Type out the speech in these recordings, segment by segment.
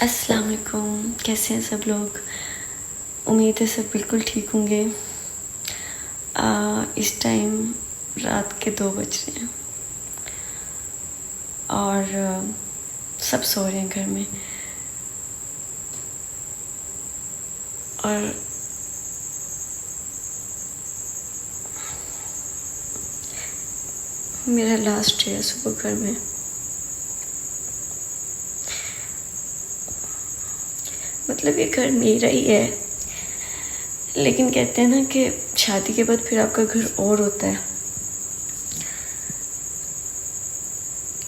अस्सलाम वालेकुम। कैसे हैं सब लोग? उम्मीद है सब बिल्कुल ठीक होंगे। इस टाइम रात के 2 बज रहे हैं और सब सो रहे हैं घर में। और मेरा लास्ट डे है सुबह घर में। मतलब ये घर मेरा ही है, लेकिन कहते हैं ना कि शादी के बाद फिर आपका घर और होता है,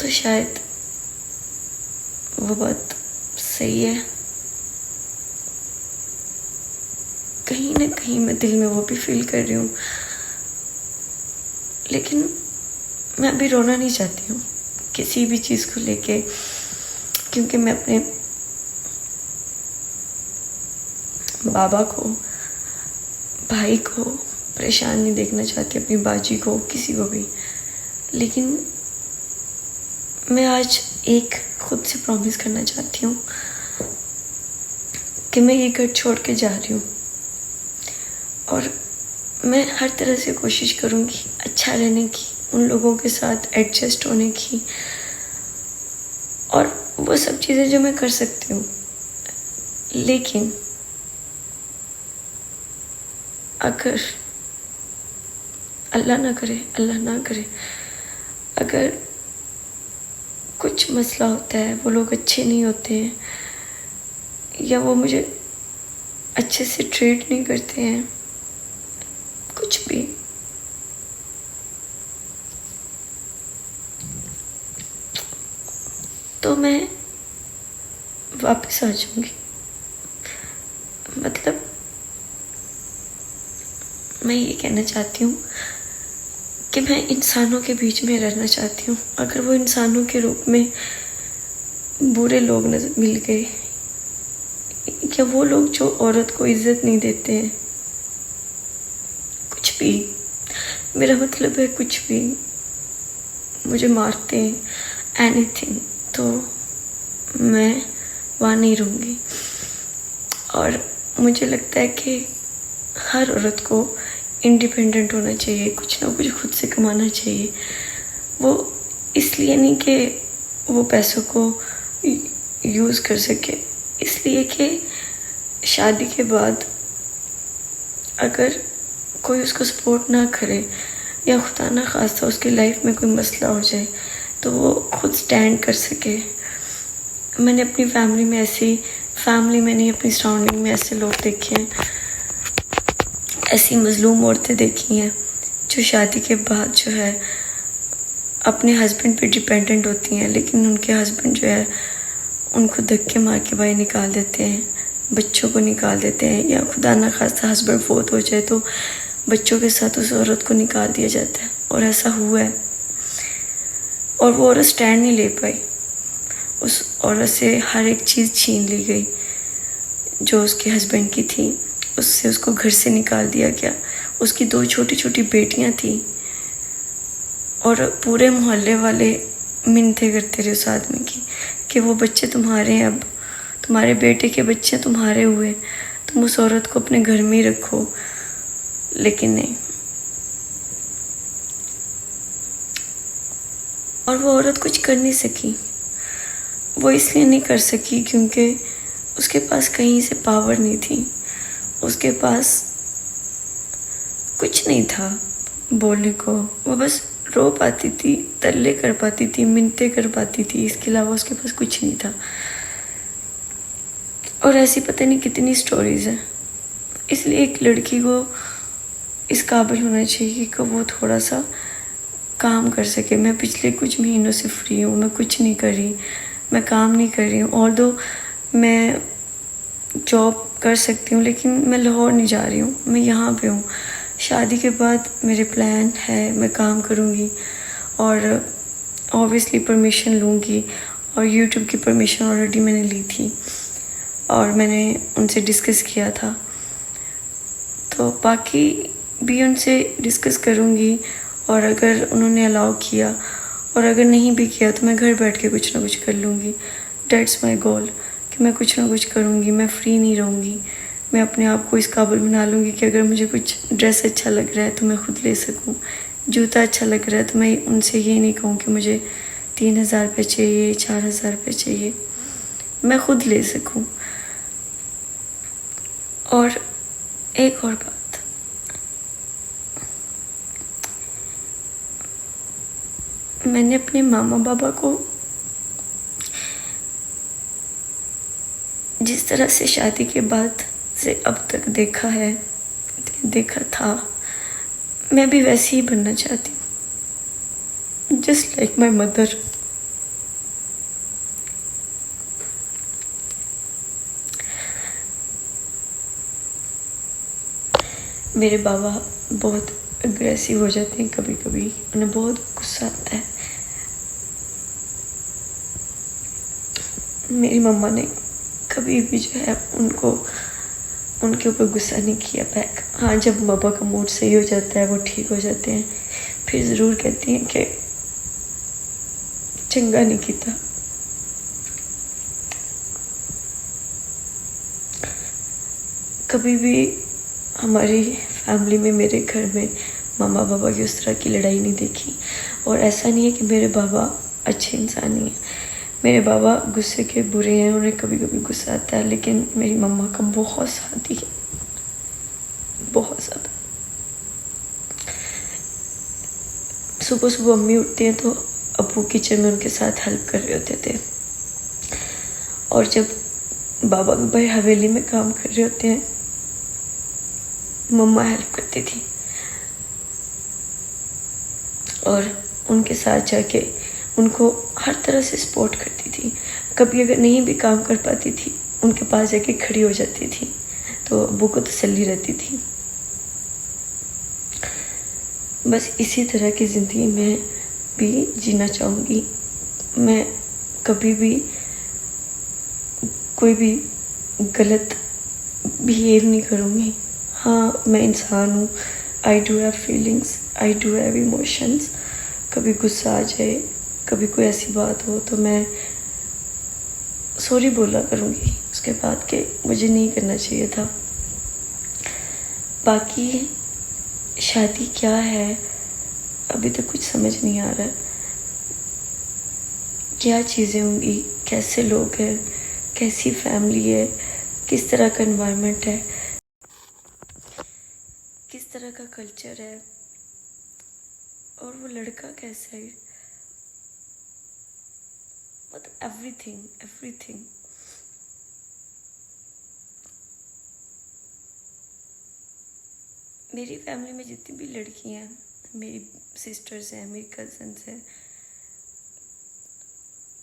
तो शायद वो बात सही है। कहीं ना कहीं मैं दिल में वो भी फील कर रही हूँ, लेकिन मैं अभी रोना नहीं चाहती हूँ किसी भी चीज़ को लेके, क्योंकि मैं अपने बाबा को, भाई को परेशान नहीं देखना चाहती, अपनी बाजी को, किसी को भी। लेकिन मैं आज एक खुद से प्रॉमिस करना चाहती हूँ कि मैं ये घर छोड़ के जा रही हूँ और मैं हर तरह से कोशिश करूँगी अच्छा रहने की, उन लोगों के साथ एडजस्ट होने की, और वो सब चीज़ें जो मैं कर सकती हूँ। लेकिन अगर अल्लाह ना करे, अगर कुछ मसला होता है, वो लोग अच्छे नहीं होते हैं या वो मुझे अच्छे से ट्रीट नहीं करते हैं, कुछ भी, तो मैं वापस आ जाऊंगी। मतलब मैं ये कहना चाहती हूँ कि मैं इंसानों के बीच में रहना चाहती हूँ। अगर वो इंसानों के रूप में बुरे लोग नजर मिल गए, या वो लोग जो औरत को इज्जत नहीं देते हैं, कुछ भी, मेरा मतलब है कुछ भी, मुझे मारते हैं, एनीथिंग, तो मैं वहाँ नहीं रहूँगी। और मुझे लगता है कि हर औरत को इंडिपेंडेंट होना चाहिए, कुछ ना कुछ खुद से कमाना चाहिए। वो इसलिए नहीं कि वो पैसों को यूज़ कर सके, इसलिए कि शादी के बाद अगर कोई उसको सपोर्ट ना करे या खुदा ना खास्ता उसकी लाइफ में कोई मसला हो जाए, तो वो खुद स्टैंड कर सके। मैंने अपनी फैमिली में नहीं, अपनी सराउंडिंग में ऐसे लोग देखे हैं, ऐसी मजलूम औरतें देखी हैं जो शादी के बाद जो है अपने हस्बैंड पे डिपेंडेंट होती हैं, लेकिन उनके हस्बैंड जो है उनको धक्के मार के बाहर निकाल देते हैं, बच्चों को निकाल देते हैं, या खुदा ना खास्ता हस्बैंड फोत हो जाए तो बच्चों के साथ उस औरत को निकाल दिया जाता है। और ऐसा हुआ है, और वो औरत स्टैंड नहीं ले पाई, उस औरत से हर एक चीज़ छीन ली गई जो उसके हस्बैंड की थी, उससे उसको घर से निकाल दिया गया। उसकी 2 छोटी छोटी बेटियां थी और पूरे मोहल्ले वाले मिन्नतें करते रहे उस आदमी की कि वो बच्चे तुम्हारे हैं, अब तुम्हारे बेटे के बच्चे तुम्हारे हुए, तुम उस औरत को अपने घर में ही रखो। लेकिन नहीं, और वो औरत कुछ कर नहीं सकी। वो इसलिए नहीं कर सकी क्योंकि उसके पास कहीं से पावर नहीं थी, उसके पास कुछ नहीं था बोलने को। वो बस रो पाती थी, तरले कर पाती थी, मिन्नतें कर पाती थी, इसके अलावा उसके पास कुछ नहीं था। और ऐसी पता नहीं कितनी स्टोरीज हैं। इसलिए एक लड़की को इस काबिल होना चाहिए कि वो थोड़ा सा काम कर सके। मैं पिछले कुछ महीनों से फ्री हूँ, मैं कुछ नहीं कर रही, मैं काम नहीं कर रही हूँ। ऑल्दो मैं जॉब कर सकती हूँ, लेकिन मैं लाहौर नहीं जा रही हूँ, मैं यहाँ पे हूँ। शादी के बाद मेरे प्लान है, मैं काम करूँगी और ऑब्वियसली परमिशन लूँगी, और यूट्यूब की परमिशन ऑलरेडी मैंने ली थी और मैंने उनसे डिस्कस किया था, तो बाकी भी उनसे डिस्कस करूँगी। और अगर उन्होंने अलाउ किया, और अगर नहीं भी किया, तो मैं घर बैठ के कुछ ना कुछ कर लूँगी। डेट्स माई गोल, कि कि मैं कुछ ना कुछ करूँगी, मैं फ्री नहीं रहूँगी। मैं अपने आप को इस काबिल बना लूँगी कि अगर मुझे कुछ ड्रेस अच्छा लग रहा है तो मैं खुद ले सकूँ, जूता अच्छा लग रहा है तो मैं उनसे ये नहीं कहूँ कि मुझे 3,000 रुपये चाहिए, 4,000 रुपये चाहिए, मैं खुद ले सकूँ। और एक और बात, मैंने अपने मामा बाबा को जिस तरह से शादी के बाद से अब तक देखा है, देखा था, मैं भी वैसे ही बनना चाहती हूँ, जस्ट लाइक माई मदर। मेरे बाबा बहुत अग्रेसिव हो जाते हैं कभी कभी, उन्हें बहुत गुस्सा आता है। मेरी मम्मा ने कभी भी जो है उनके ऊपर गुस्सा नहीं किया बैक। हाँ, जब पापा का मूड सही हो जाता है, वो ठीक हो जाते हैं, फिर ज़रूर कहती हैं कि चंगा नहीं किया। कभी भी हमारी फैमिली में, मेरे घर में मामा बाबा की उस तरह की लड़ाई नहीं देखी। और ऐसा नहीं है कि मेरे बाबा अच्छे इंसान नहीं हैं, मेरे बाबा गुस्से के बुरे हैं, उन्हें कभी कभी गुस्सा आता है, लेकिन मेरी मम्मा का बहुत साथी है, बहुत ज़्यादा। सुबह सुबह अम्मी उठती हैं तो अब्बू किचन में उनके साथ हेल्प कर रहे होते थे, और जब बाबा के भाई हवेली में काम कर रहे होते हैं, मम्मा हेल्प करती थी और उनके साथ जाके उनको हर तरह से सपोर्ट करती थी। कभी अगर नहीं भी काम कर पाती थी, उनके पास जाके खड़ी हो जाती थी, तो अब्बू को तसल्ली रहती थी। बस इसी तरह की ज़िंदगी में भी जीना चाहूँगी। मैं कभी भी कोई भी गलत बिहेव नहीं करूँगी। हाँ, मैं इंसान हूँ, I do have feelings, I do have emotions. कभी गुस्सा आ जाए, कभी कोई ऐसी बात हो तो मैं सॉरी बोला करूँगी उसके बाद कि मुझे नहीं करना चाहिए था। बाकी शादी क्या है अभी तक कुछ समझ नहीं आ रहा है। क्या चीज़ें होंगी, कैसे लोग हैं, कैसी फैमिली है, किस तरह का एनवायरनमेंट है, किस तरह का कल्चर है, और वो लड़का कैसा है, मतलब एवरीथिंग। मेरी फैमिली में जितनी भी लड़कियां हैं, मेरी सिस्टर्स हैं, मेरी कज़न्स हैं,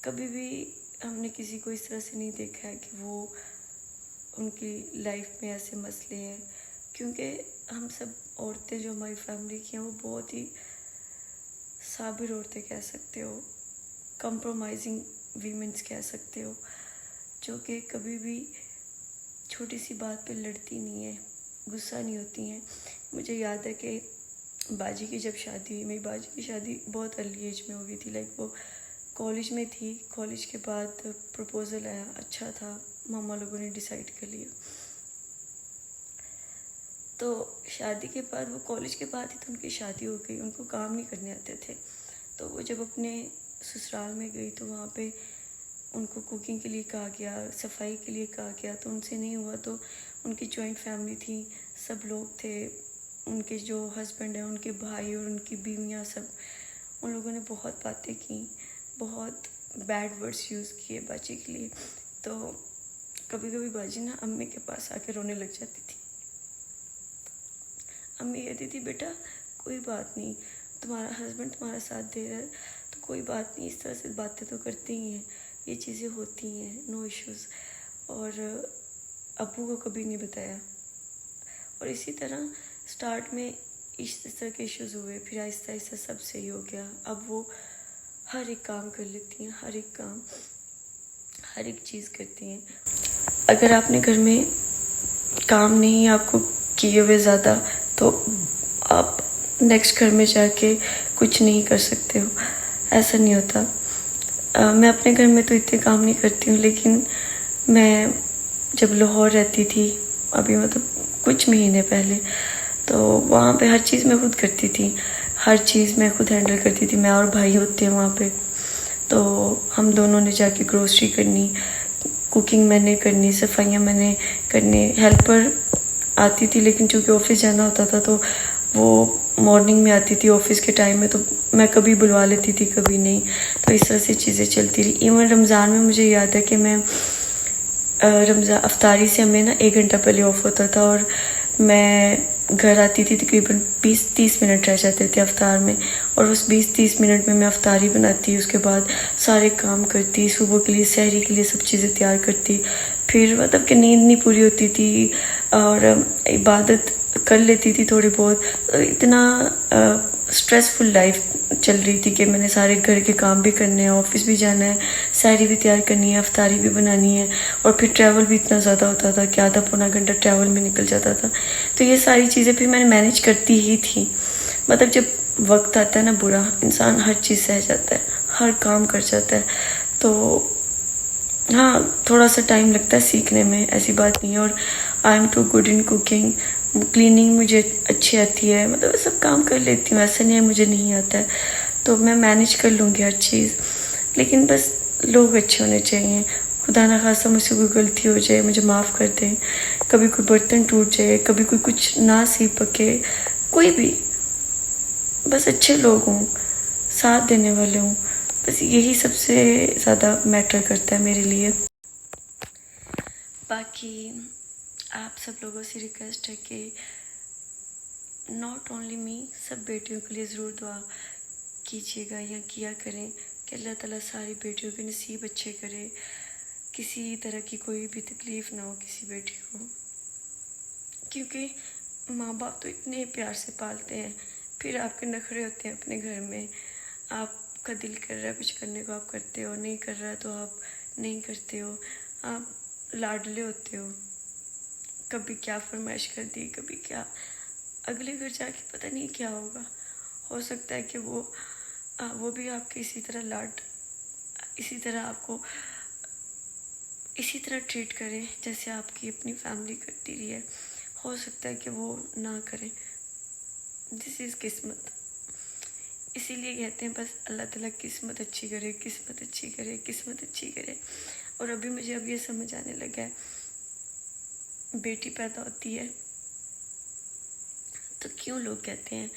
कभी भी हमने किसी को इस तरह से नहीं देखा है कि वो उनकी लाइफ में ऐसे मसले हैं। क्योंकि हम सब औरतें जो हमारी फैमिली की हैं, वो बहुत ही साबिर औरतें कह सकते हो, कंप्रोमाइजिंग वीमेंस कह सकते हो, जो कि कभी भी छोटी सी बात पे लड़ती नहीं है, गुस्सा नहीं होती हैं। मुझे याद है कि बाजी की जब शादी हुई, मेरी बाजी की शादी बहुत अर्ली एज में हो गई थी, लाइक वो कॉलेज में थी। कॉलेज के बाद प्रपोज़ल आया, अच्छा था, मामा लोगों ने डिसाइड कर लिया। तो शादी के बाद, वो कॉलेज के बाद ही तो उनकी शादी हो गई, उनको काम नहीं करने आते थे। तो वो जब अपने ससुराल में गई तो वहाँ पे उनको कुकिंग के लिए कहा गया, सफाई के लिए कहा गया, तो उनसे नहीं हुआ। तो उनकी जॉइंट फैमिली थी, सब लोग थे, उनके जो हस्बैंड हैं, उनके भाई और उनकी बीवियाँ, सब उन लोगों ने बहुत बातें की, बहुत बैड वर्ड्स यूज़ किए बाजी के लिए। तो कभी कभी बाजी ना अम्मी के पास आके रोने लग जाती थी। अम्मी कहती थी, बेटा कोई बात नहीं, तुम्हारा हस्बैंड तुम्हारा साथ दे रहा है तो कोई बात नहीं, इस तरह से बातें तो करती ही हैं, ये चीज़ें होती हैं, नो इश्यूज़। और अब्बू को कभी नहीं बताया। और इसी तरह स्टार्ट में इस तरह के इश्यूज़ हुए, फिर आहिस्ता आहिस्ता सब सही हो गया। अब वो हर एक काम कर लेती हैं, हर एक काम, हर एक चीज़ करती हैं। अगर आपने घर में काम नहीं आपको किए हुए ज़्यादा, तो आप नेक्स्ट घर में जाके कुछ नहीं कर सकते हो, ऐसा नहीं होता। मैं अपने घर में तो इतने काम नहीं करती हूँ, लेकिन मैं जब लाहौर रहती थी, अभी मतलब कुछ महीने पहले, तो वहाँ पे हर चीज़ मैं खुद करती थी, हर चीज़ मैं खुद हैंडल करती थी। मैं और भाई होते हैं वहाँ पे, तो हम दोनों ने जाके ग्रोसरी करनी, कुकिंग मैंने करनी, सफाइयाँ मैंने करनी। हेल्पर आती थी, लेकिन चूँकि ऑफिस जाना होता था तो वो मॉर्निंग में आती थी ऑफिस के टाइम में, तो मैं कभी बुलवा लेती थी कभी नहीं, तो इस तरह से चीज़ें चलती रही। इवन रमज़ान में मुझे याद है कि मैं रमज़ान अफ्तारी से हमें ना 1 घंटा पहले ऑफ होता था, और मैं घर आती थी तकरीबन 20-30 मिनट रह जाते थे अफ्तार में, और उस 20-30 मिनट में मैं अफ्तारी बनाती, उसके बाद सारे काम करती, सुबह के लिए सहरी के लिए सब चीज़ें तैयार करती, फिर मतलब कि नींद नहीं पूरी होती थी और इबादत कर लेती थी थोड़ी बहुत। इतना स्ट्रेसफुल लाइफ चल रही थी कि मैंने सारे घर के काम भी करने हैं, ऑफिस भी जाना है, सहरी भी तैयार करनी है, अफ्तारी भी बनानी है, और फिर ट्रैवल भी इतना ज़्यादा होता था कि आधा पौना घंटा ट्रैवल में निकल जाता था। तो ये सारी चीज़ें भी मैंने मैनेज करती ही थी। मतलब जब वक्त आता है ना बुरा, इंसान हर चीज़ सह जाता है, हर काम कर जाता है। तो हाँ, थोड़ा सा टाइम लगता है सीखने में, ऐसी बात नहीं है। और I am too good in cooking, cleaning मुझे अच्छी आती है, मतलब सब काम कर लेती हूँ, ऐसा नहीं है मुझे नहीं आता है, तो मैं मैनेज कर लूँगी हर चीज़। लेकिन बस लोग अच्छे होने चाहिए। खुदा ना खास्ता मुझसे कोई गलती हो जाए, मुझे माफ़ कर दें, कभी कोई बर्तन टूट जाए, कभी कोई कुछ ना सी पके, कोई भी, बस अच्छे लोग हों, साथ देने वाले हों, बस यही सबसे ज़्यादा मैटर करता है मेरे लिए। बाकी आप सब लोगों से रिक्वेस्ट है कि नॉट ओनली मी, सब बेटियों के लिए ज़रूर दुआ कीजिएगा या किया करें कि अल्लाह ताला सारी बेटियों के नसीब अच्छे करे, किसी तरह की कोई भी तकलीफ़ ना हो किसी बेटी को, क्योंकि माँ बाप तो इतने प्यार से पालते हैं, फिर आपके नखरे होते हैं अपने घर में, आपका दिल कर रहा है कुछ करने को आप करते हो, नहीं कर रहा तो आप नहीं करते हो, आप लाडले होते हो, कभी क्या फरमाइश कर दी, कभी क्या, अगले घर जाके पता नहीं क्या होगा। हो सकता है कि वो भी आपके इसी तरह आपको इसी तरह ट्रीट करें जैसे आपकी अपनी फैमिली करती रही है। हो सकता है कि वो ना करें, दिस इज़ किस्मत। इसीलिए कहते हैं बस अल्लाह ताला किस्मत अच्छी करे, किस्मत अच्छी करे, किस्मत अच्छी करे। और अभी मुझे अब ये समझ आने लगा है, बेटी पैदा होती है तो क्यों लोग कहते हैं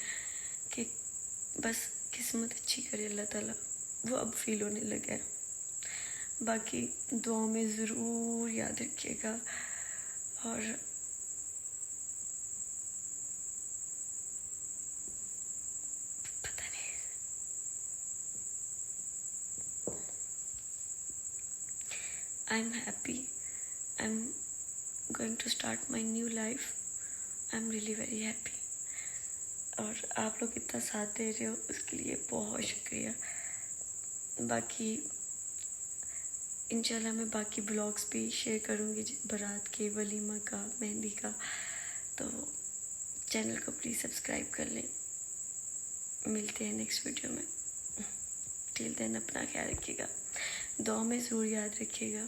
कि बस किस्मत अच्छी करे अल्लाह ताला, वो अब फील होने लगा है। बाकी दुआओं में ज़रूर याद रखिएगा, और पता नहीं, I am happy, I am going to start my new life, I am really very happy. और आप लोग इतना साथ दे रहे हो उसके लिए बहुत शुक्रिया। बाकी इंशाल्लाह मैं बाकी ब्लॉग्स भी शेयर करूँगी, बारात के, वलीमा का, मेहंदी का, तो चैनल को प्लीज़ सब्सक्राइब कर लें। मिलते हैं नेक्स्ट वीडियो में। टिल देन अपना ख्याल रखिएगा, दुआ में ज़रूर याद रखिएगा।